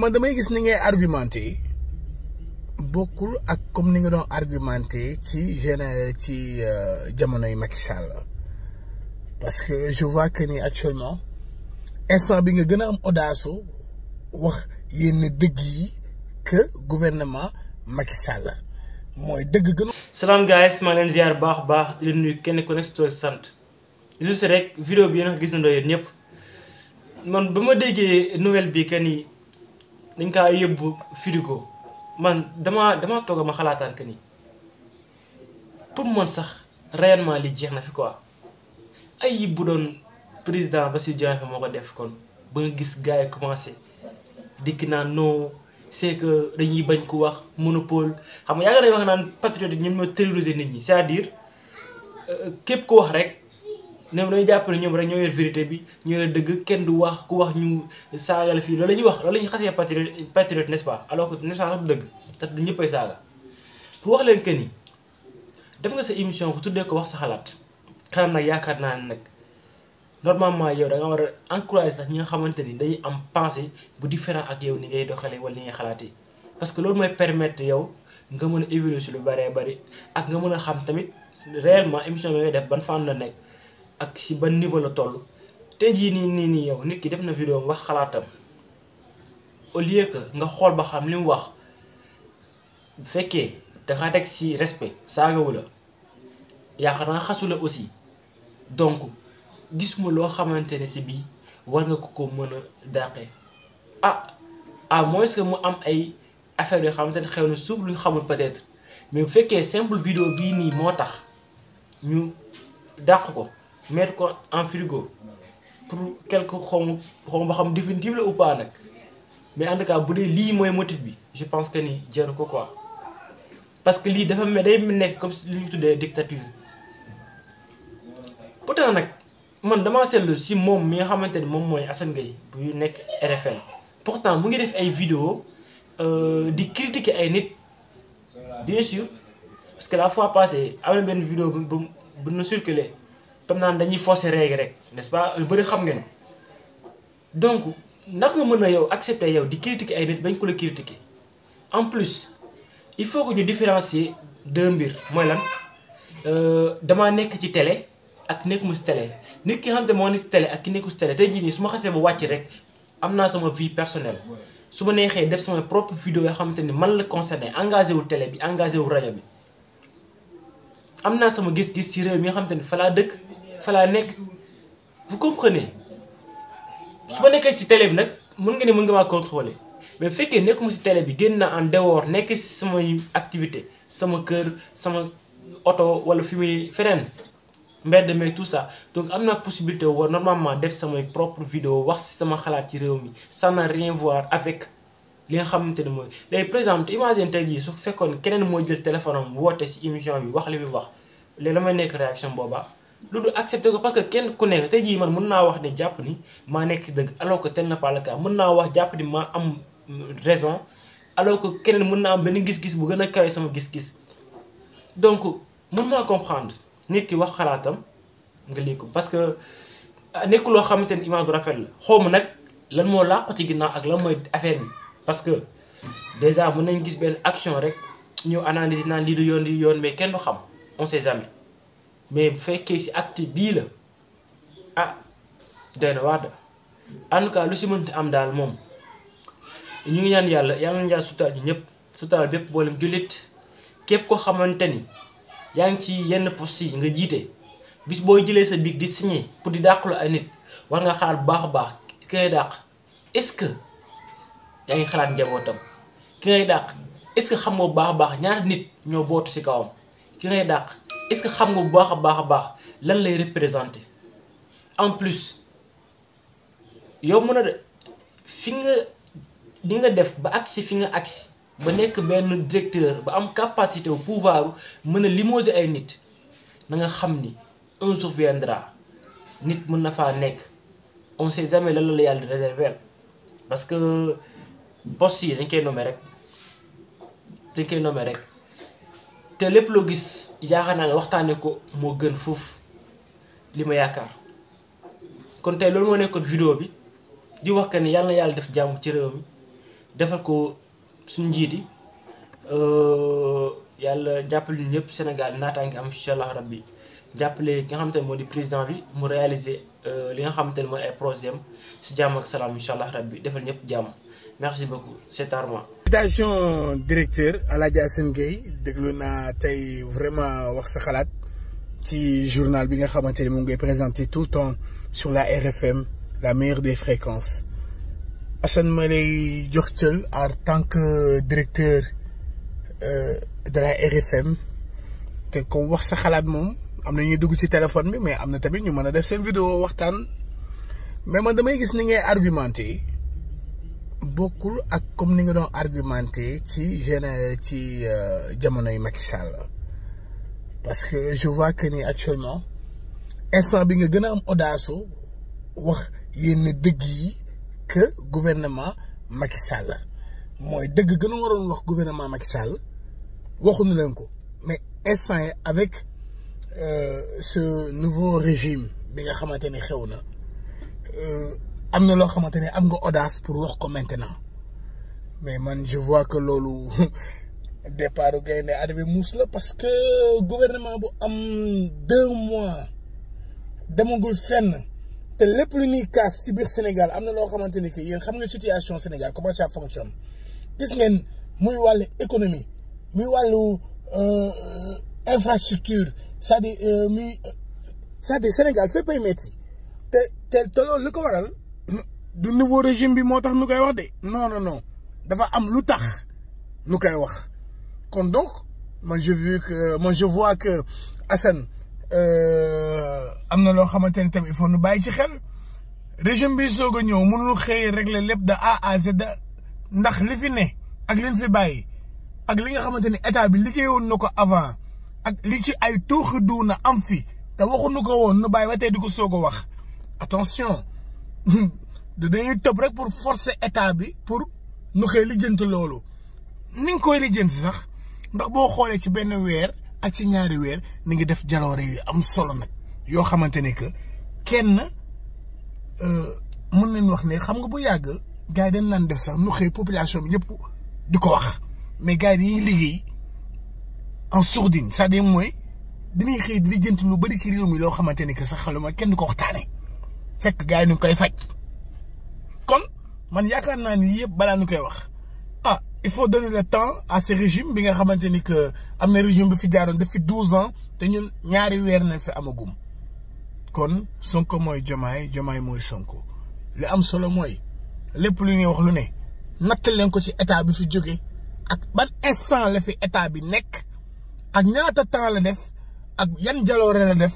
man damay gis ni ngay argumenté bokkul ak comme ni nga doon argumenté ci jamonoy Macky Sall parce que je vois que ni actuellement instant bi nga gën a am audace wax yenn dëgg yi que gouvernement Macky Sall mooy dëgg gën. salaam guys maa leen ziar baax di leen nuyu kenn ku nekk si sant juste rek vidéo bi yéen a gis na yéen ñëpp man ba ma déggee nouvelle bi que ni dañ kaa yóbbu frigo man dama toog ma xalaataan que ni pour man sax réellement li jeex na fi quoi ay bu doon président Bassirou Diomaye Faye moo ko def kon ba nga gis gars yi commencé dikk naa non c'est que dañuy bañ ko wax monopole xam nga yaa ngi wax naan patriote yi ñoom ñoo terroriser nit ñi c'est-à-dire képp ko wax rek ñoom dañuy jàpp ne ñoom rek ñoo yor vérité bi ñoo yor dëgg kenn du wax ku wax ñu saagal fii loolu la ñuy wax loolu la ñuy xasee patriote n'est-ce pas alors que n'est-ce pas sax du dëgg te du ñëppay saaga pour wax leen que ni def nga sa émission bu tuddee ko wax sa xalaat xanaa nag yaakaar naa ne nag normalement yow da nga war a encourager sax ñi nga xamante ni dañuy am pensée bu différent ak yow ni ngay doxalee wala ni ngay xalaatee parce que loolu mooy permettre yow nga mën a évoluer si lu bëree bëri ak nga mën a xam tamit réellement émission bi ngay def ban fànn la nekk ak si ban niveau la toll. tey jii nii yow nit ki def na vidéo wax xalaatam au lieu que nga xool ba xam li mu wax bu fekkee dafa teg si respect saagawu la yaakaar naa xasu la aussi donc. gisuma loo xamante ne si bii war nga ko mën a dàqee à moins que mu am ay affaires yoo xamante ne xew na suuf lu ñu xamul peut-être mais bu fekkee simple vidéo bii nii moo tax ñu dàq ko mettre ko en frigo pour quelque xaw ba xam définitive la ou pas nag mais en tout cas bu dee lii mooy motif bi je pense que ni jaru ko quoi parce que lii dafa day nekk comme li ñu tuddee dictature pourtant nag. man damaa seetlu si moom mi nga xamante ni moom mooy Assane Gueye bu nekk RFM pourtant mu ngi def ay vidéo di critiquer ay nit bien sûr parce que la fois passée am na benn vidéo bu nu circulé comme naan dañuy forcer règle rek n'est-ce pas lu bëri xam ngeen donc naka nga mën a yow accepter yow di critiquer ay nit bañ ko la critiquer en plus il faut que ñu différencier deux mbir mooy lan damaa nekk ci télé ak nekk mu si télé nit ki nga xam te moo ni si télé ak ki nekku si télé tey jii nii su ma xasee ba wàcc rek am naa sama vie personnelle su ma neexee def sama propre vidéo yoo xamante ni man la concerné engagé wul télé bi engagé wul rajo bi am naa sama gis-gis ci réew mi nga xamante ni fa laa dëkk fa laa nekk vous comprenez su ma nekkee si télé bi nag mën nga maa contrôler mais bu fekkee nekkuma si télé bi génn naa en dehors nekk si samay activité sama kër sama oto wala fi muy feneen mbedd mais tout ça donc am na possibilité war normalement def samay propre vidéo wax ci sama xalaat ci réew mi ça n'a rien voir avec li nga xamante ne mooy léegi par exemple imagine tey jii su fekkoon keneen moo jël téléphone am woote ci émission bi wax li muy wax léegi la may nekk réaction boobaa lu du accepté ko parce que kenn ku nekk tey jii man mën naa wax ne jàpp ni maa nekk ci dëgg alors que tel n'est pas le cas mën naa wax jàpp ni maa am raison alors que keneen mën naa am benn gis-gis bu gën a kawe sama gis-gis donc mën maa comprendre nit ki wax xalaatam nga lii ko parce que nekk loo xamante ni image bu rafet la xaw ma nag lan moo làqu ci ginnaaw ak lan mooy affaire bi parce que déjà mën nañ gis benn action rek ñëw analyse naan lii du yoon mais kenn du xam on sait jamais mais bu fekkee ci acte bii la doy na waar en tout cas lu ci mënti am daal moom ñu ngi ñaan yàlla nañu yàlla sutaal ñi ñëpp sutaal bépp boolem jullit képp ko xamante ni yaa ngi ci yenn poste yi nga jiite bis boo jëlee sa bic di signé pour di dàqlu ay nit war nga xalaat bu baax a baax ki ngay dàq est-ce que yaa ngi xalaat njabootam ki ngay dàq est-ce que xam nga bu baax a baax ñaata nit ñoo bootu ci kawam ki ngay dàq est-ce que xam nga bu baax a baax lan lay représenter en plus yow mën a de fi nga di nga def ba agsi fi nga agsi ba nekk benn directeur ba am capacité au pouvoir mën a limoger ay nit na nga xam ni un jour viendra nit mën na faa nekk on sait jamais lan la yàlla réserver parce que poste yi dañ koy nommer rek te lépp loo gis yaakaar naa ne waxtaanee ko moo gën foofu li ma yaakaar kon tey loolu moo nekkoon vidéo bi di wax que ni yàlla na yàlla def jàmm ci réew mi defal ko suñu njiiti yàlla jàppale ñun ñëpp Sénégal naataange am incha allah rabbi jàppale ki nga xamante ne moo di président bi mu réaliser li nga xamante ne mooy ay projet am si jàmm ak salaam incha allah rabbi defal ñëpp jàmm merci beaucoup c'est Arma. Félicitations directeur Alaaji Assane Gueye déglu naa tey vraiment wax sa xalaat ci journal bi nga xamante ne moom ngay présenté tout le temps sur la RFM la meilleure des fréquences Assane ma lay jox cël en tant que directeur de la RFM te comme wax sa xalaat moom am na ñuy dugg ci téléphone bi mais am na tamit ñu mën a def seen vidéo waxtaan mais man damay gis ni ngay argumenté bokkul ak comme ni nga doon argumenté ci jamonoy Macky Sall parce que je vois que ni actuellement instant bi nga gën a am audace wax yenn dëgg yi que gouvernement Macky Sall mooy dëgg gën a waroon wax gouvernement Macky Sall waxuñu leen ko mais instant yi avec ce nouveau régime bi nga xamante ne xew na am na loo xamante ne am nga audace pour wax ko maintenant mais man je vois que loolu départ gaynde arrivé muus la parce que gouvernement bu am 2 mois demagul fenn te lépp lu ñuy kaas ci biir Sénégal am na loo xamante ni que yéen xam nga situation Sénégal comment ça fonctionne gis ngeen muy wàllu économie muy wàllu infrastructure c'est-à-dire c'est-à-dire Sénégal fépp ay metti te loolu li ko waral du nouveau régime bi moo tax nu koy wax de non dafa am lu tax nu koy wax kon donc man je vois que Assane am na loo xamante ni tamit il faut nu bàyyi ci xel régime bi soog a ñëw mënul xëy régler lépp de A à Z ndax li fi ne ak li ñu fi bàyyi ak li nga xamante ni état bi liggéeyoon na ko avant ak li ci ay tuuxi duuna am fi te waxuñu ko woon nu bàyyi ba tey di ko soog a wax attention dañuy tëb rek pour forcer état bi pour nu xëy lijjanti loolu ni nga koy lijjanti sax ndax boo xoolee ci benn weer ak ci ñaari weer ni ngi def jaloore yu am solo nag yoo xamante ne que kenn mën nañu wax ne xam nga bu yàgg gars yi dañ naan def sax nu xëy population bi ñëpp di ko wax mais gars yi dañuy liggéey en sourdine c'est-à-dire mooy dañuy xëy di lijjanti lu bari ci réew mi loo xamante ne que sax xaluma kenn du ko waxtaane fekk gars yi ñu koy faj kon man yaakaar naa ni yëpp balaa ñu koy wax il faut donner le temps à ce régime bi nga xamante ni que am na régime bi fi jaaroon depuis 12 ans te ñun ñaari weer nañ fi amagum kon Sonko mooy Diomaye mooy Sonko li am solo mooy lépp lu ñuy wax lu ne natt leen ko ci état bi fi jóge ak ban instant la fi état bi nekk ak ñaata temps la def ak yan jaloore la def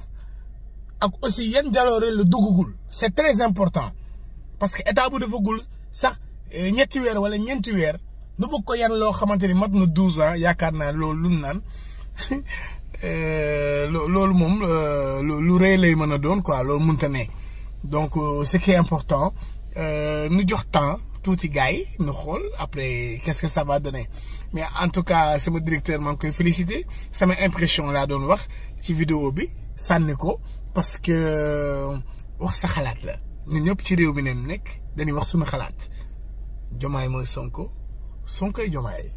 ak aussi yan jaloore la duggagul c'est très important parce que état bu defagul sax ñetti weer wala ñeenti weer nu bëgg ko yan loo xamante ni mat na 12 ans yaakaar naa loolu lu naan loolu moom lu rëy lay mën a doon quoi loolu mënta ne donc ce qui est important nu jox temps tuuti gars yi nu xool après qu'est-ce que ça va donner mais en tout cas sama directeur maa ngi koy féliciter sama impression laa doon wax ci vidéo bi sànni ko parce que wax sa xalaat la ñun ñëpp ci réew mi neen nekk dañuy wax suñu xalaat Diomaye mooy Sonko Sonkoy Diomaye